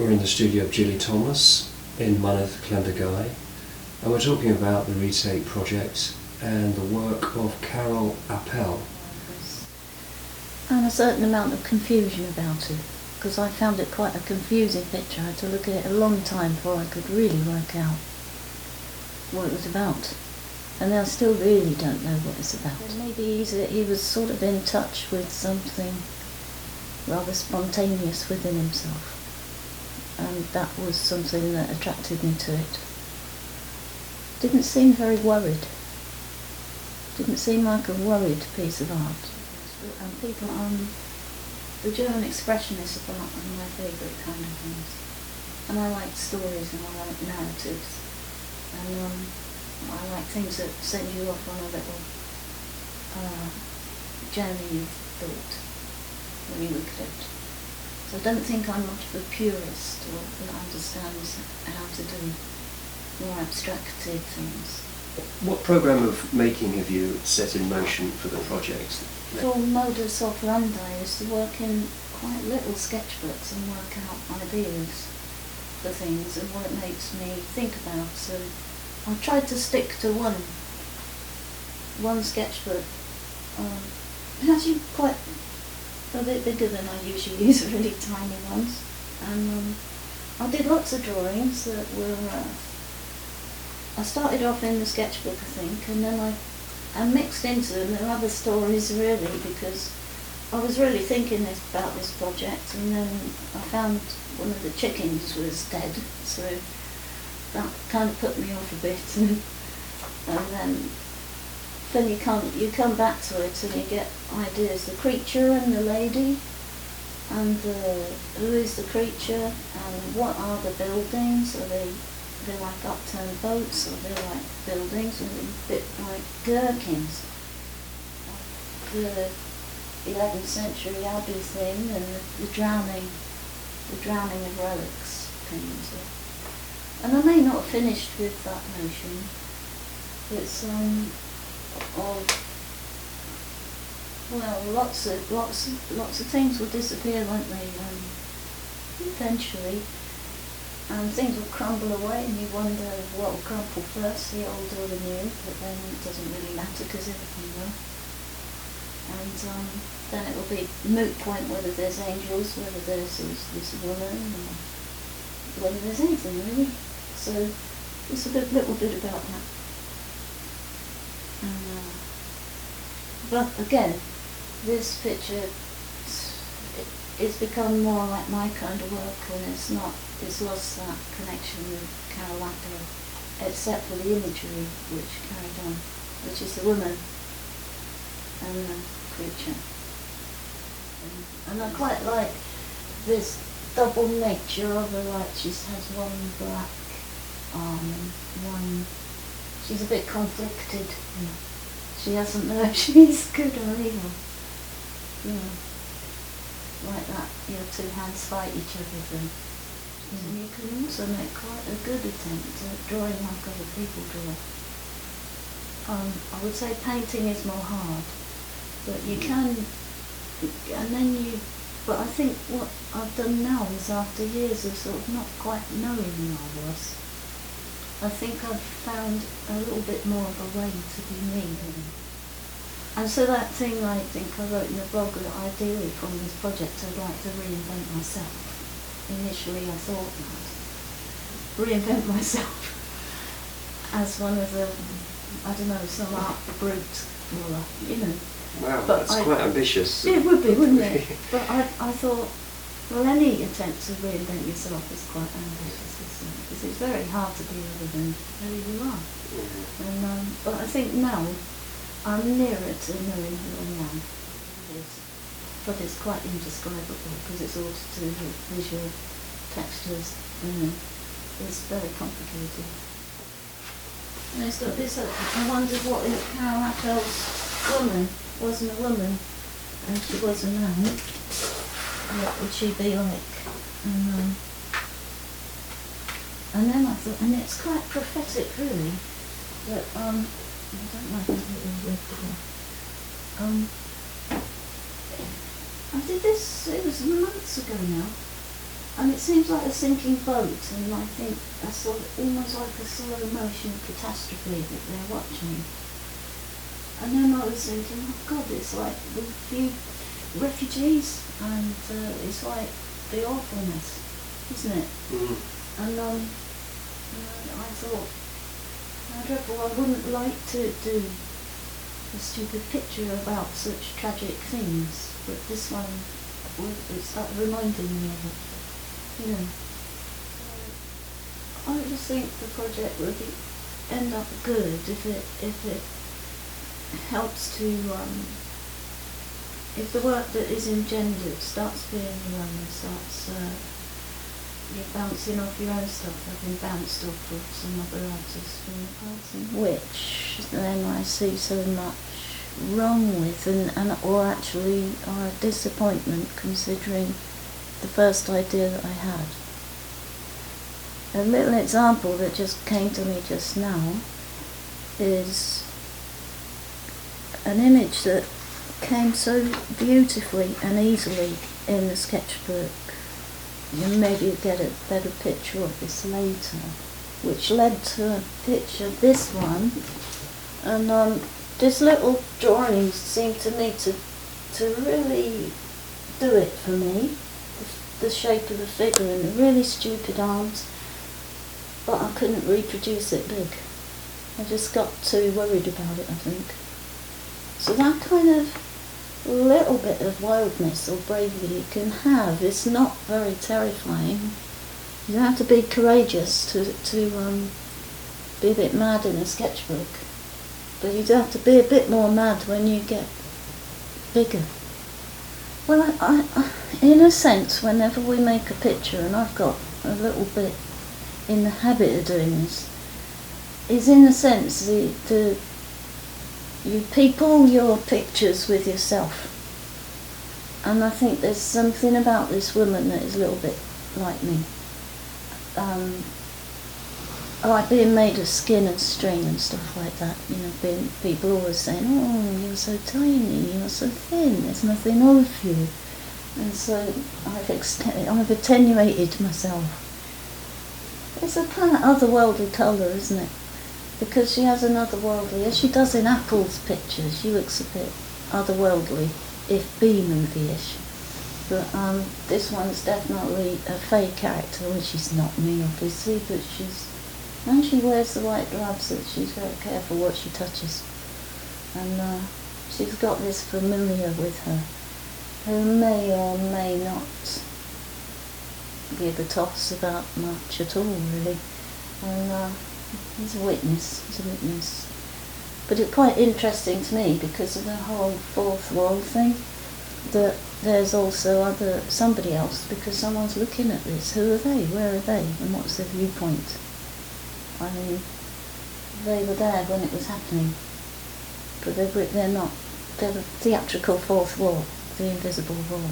We're in the studio of Gilly Thomas in Mynydd Llandergai, and we're talking about the Retake project and the work of Carol Appel. And a certain amount of confusion about it, because I found it quite a confusing picture. I had to look at it a long time before I could really work out what it was about. And I still really don't know what it's about. Maybe he was sort of in touch with something rather spontaneous within himself. And that was something that attracted me to it. Didn't seem very worried. Didn't seem like a worried piece of art. And people, the German expressionists are one of my favourite kind of things. And I like stories and I like narratives. And I like things that send you off on a little journey of thought when you look at it. So I don't think I'm much of a purist or that understands how to do more abstracted things. What programme of making have you set in motion for the project? For modus operandi is to work in quite little sketchbooks and work out ideas for things and what it makes me think about. So I've tried to stick to one sketchbook. It's actually quite a bit bigger than I usually use, really tiny ones. And I did lots of drawings that were, I started off in the sketchbook I think, and then I mixed into them. There are other stories really, because I was really thinking about this project, and then I found one of the chickens was dead, so that kind of put me off a bit. And then you come back to it and you get ideas. The creature and the lady, and who is the creature, and what are the buildings? Are they're like upturned boats, or they're like buildings, and a bit like gherkins. The 11th century abbey thing, and the drowning of relics came into it. And I may not have finished with that notion. It's lots of things will disappear, won't they? Eventually. And things will crumble away, and you wonder what will crumble first, the old or the new, but then it doesn't really matter because everything will. And then it will be a moot point whether there's angels, whether there's this woman, or whether there's anything really. So it's a little bit about that. But again, this picture, it's become more like my kind of work, and it's lost that connection with Carol Appel, except for the imagery which carried on, which is the woman and the creature. And I quite like this double nature of her, like she has one black arm and one, she's a bit conflicted. She doesn't know if she's good or evil. Like that, your two hands fight each other thing. And you can also make quite a good attempt at drawing like other people draw. I would say painting is more hard, but you can, but I think what I've done now is, after years of sort of not quite knowing who I was, I think I've found a little bit more of a way to be me. And so that thing I think I wrote in the blog, that ideally from this project I'd like to reinvent myself. Initially I thought that. Reinvent myself as one of the, I don't know, some art brute, or, Wow, but that's quite ambitious. It would be, wouldn't it? But I thought, well, any attempt to reinvent yourself is quite ambitious, isn't it? Because it's very hard to be other than who you are. And, but I think now I'm nearer to knowing who I am. But it's quite indescribable because it's all to do with visual textures. It's very complicated. And it's got this, I wondered what if Carol Appel's woman wasn't a woman and she was a man, what would she be like? And then I thought, and it's quite prophetic really, that I don't like that little word before. I did this, it was months ago now, And it seems like a sinking boat, and I think that's sort of, almost like a slow motion catastrophe that they're watching. And then I was thinking, oh God, it's like the few refugees, and it's like the awfulness, isn't it? Mm. And I thought, how dreadful, I wouldn't like to do a stupid picture about such tragic things, but this one, it started reminding me of it. You know, I just think the project would end up good if it helps to if the work that is engendered starts being your own, starts you're bouncing off your own stuff, having bounced off of some other artists from the past, which then I see so much wrong with, and or actually are a disappointment considering the first idea that I had. A little example that just came to me just now is an image that came so beautifully and easily in the sketchbook. You maybe get a better picture of this later, which led to a picture, this one, and this little drawing seemed to me to really do it for me. The shape of the figure and the really stupid arms, but I couldn't reproduce it big. I just got too worried about it, I think. So that kind of little bit of wildness or bravery you can have is not very terrifying. You have to be courageous to be a bit mad in a sketchbook, but you have to be a bit more mad when you get bigger. Well, I in a sense, whenever we make a picture, and I've got a little bit in the habit of doing this, is in a sense you people your pictures with yourself. And I think there's something about this woman that is a little bit like me. Like being made of skin and string and stuff like that, you know, people always saying, oh, you're so tiny, you're so thin, there's nothing of you. And so I've attenuated myself. It's a kind of otherworldly colour, isn't it? Because she has an otherworldly, as she does in Apple's pictures, she looks a bit otherworldly, if B-movie-ish. But this one's definitely a fake character, which is not me, obviously, but and she wears the white gloves, that she's very careful what she touches. And she's got this familiar with her, who may or may not give a toss about much at all, really. And he's a witness. But it's quite interesting to me because of the whole fourth wall thing, that there's also somebody else, because someone's looking at this. Who are they? Where are they? And what's their viewpoint? I mean, they were there when it was happening, but they're not. They're the theatrical fourth wall, the invisible wall.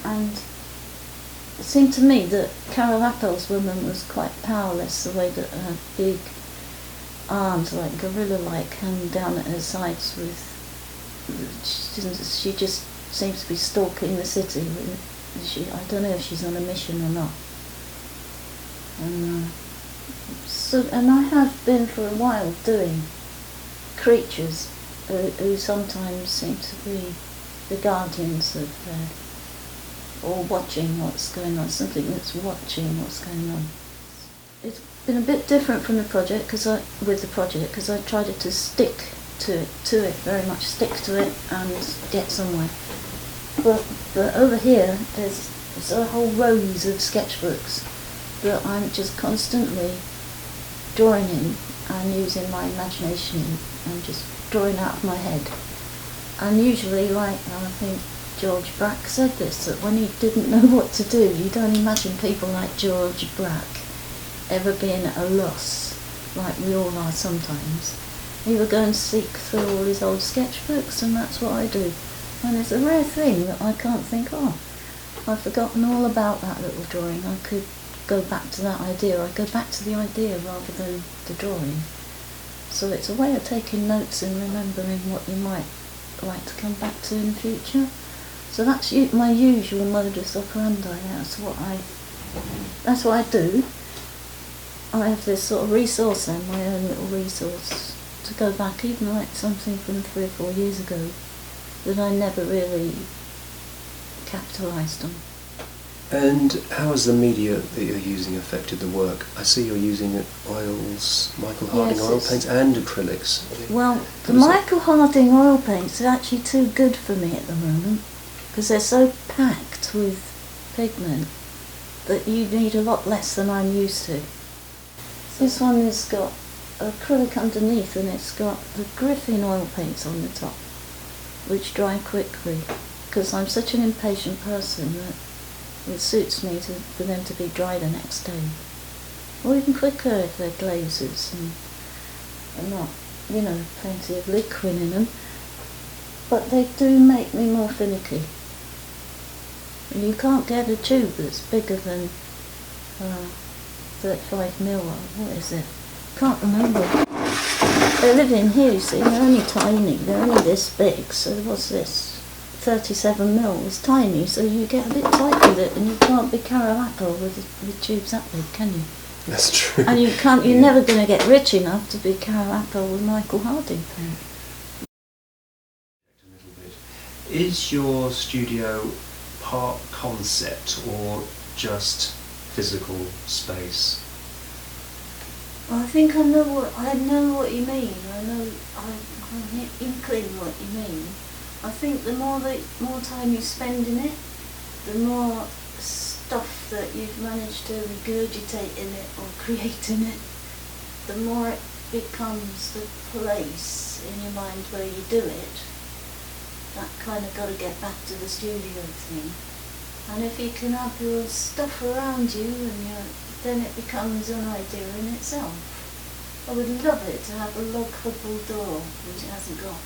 And it seemed to me that Carol Appel's woman was quite powerless, the way that her big arms, like gorilla-like, hang down at her sides with... She just seems to be stalking the city. I don't know if she's on a mission or not. And I have been for a while doing creatures who sometimes seem to be the guardians of or watching what's going on, something that's watching what's going on. It's been a bit different from the project, because I tried to stick to it very much, stick to it and get somewhere. But over here, there's a whole rows of sketchbooks that I'm just constantly drawing in and using my imagination and just drawing out of my head. And usually, like, I think George Brack said this, that when he didn't know what to do, you don't imagine people like George Brack ever being at a loss, like we all are sometimes. He would go and seek through all his old sketchbooks, and that's what I do. And it's a rare thing that I can't think, I've forgotten all about that little drawing. I could go back to that idea. I go back to the idea rather than the drawing. So it's a way of taking notes and remembering what you might like to come back to in the future. So that's my usual modus operandi. That's what I do. I have this sort of resource then, my own little resource, to go back, even like something from 3 or 4 years ago that I never really capitalised on. And how has the media that you're using affected the work? I see you're using oils, Michael Harding oil paints and acrylics. Well, the Michael Harding oil paints are actually too good for me at the moment, because they're so packed with pigment that you need a lot less than I'm used to. This one has got acrylic underneath, and it's got the Griffin oil paints on the top, which dry quickly, because I'm such an impatient person that it suits me for them to be dry the next day, or even quicker if they're glazes and not, plenty of liquid in them. But they do make me more finicky. And you can't get a tube that's bigger than 35mm. What is it? Can't remember. They live in here, you see. They're only tiny. They're only this big. So what's this? 37mm is tiny, so you get a bit tight with it, and you can't be Carol Apple with tubes that big, can you? That's true. And you can't. You're never going to get rich enough to be Carol Apple with Michael Harding paint. Is your studio part concept or just physical space? Well, I think I know what you mean. I'm inkling what you mean. I think the more time you spend in it, the more stuff that you've managed to regurgitate in it or create in it, the more it becomes the place in your mind where you do it. That kind of got to get back to the studio thing. And if you can have your stuff around you, then it becomes an idea in itself. I would love it to have a log hubble door, which it hasn't got.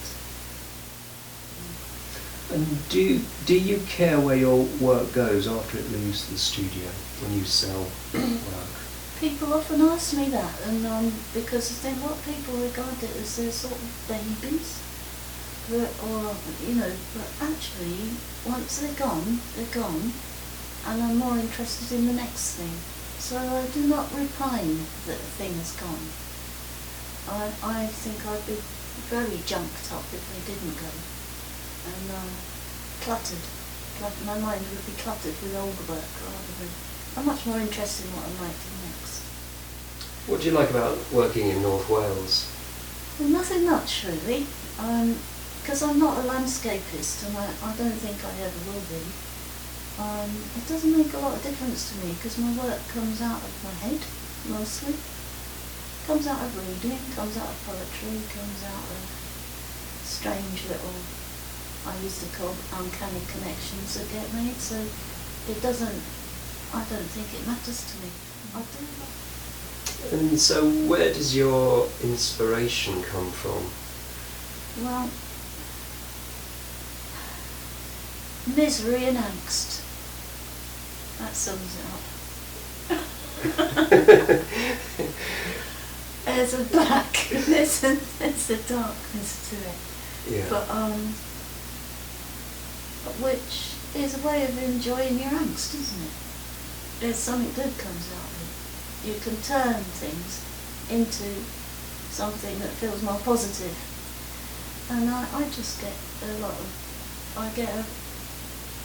And do you care where your work goes after it leaves the studio when you sell work? People often ask me that, and because I think what people regard it as their sort of babies, but actually once they're gone, and I'm more interested in the next thing. So I do not repine that a thing has gone. I think I'd be very junked up if they didn't go. And cluttered. My mind would be cluttered with old work rather than... I'm much more interested in what I might do next. What do you like about working in North Wales? Well, nothing much really, because I'm not a landscapist, and I don't think I ever will be. It doesn't make a lot of difference to me, because my work comes out of my head, mostly. Comes out of reading, comes out of poetry, comes out of strange little, I used to call uncanny connections that get made, so it doesn't, I don't think it matters to me. I do. And so where does your inspiration come from? Well, misery and angst. That sums it up. There's a black, there's a darkness to it. Yeah. But which is a way of enjoying your angst, isn't it? There's something good comes out of it. You can turn things into something that feels more positive. And I just get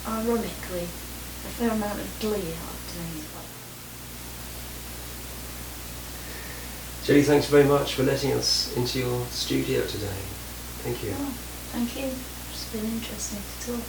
ironically, a fair amount of glee out of doing it. Gilly, thanks very much for letting us into your studio today. Thank you. Oh, thank you. It's been interesting to talk.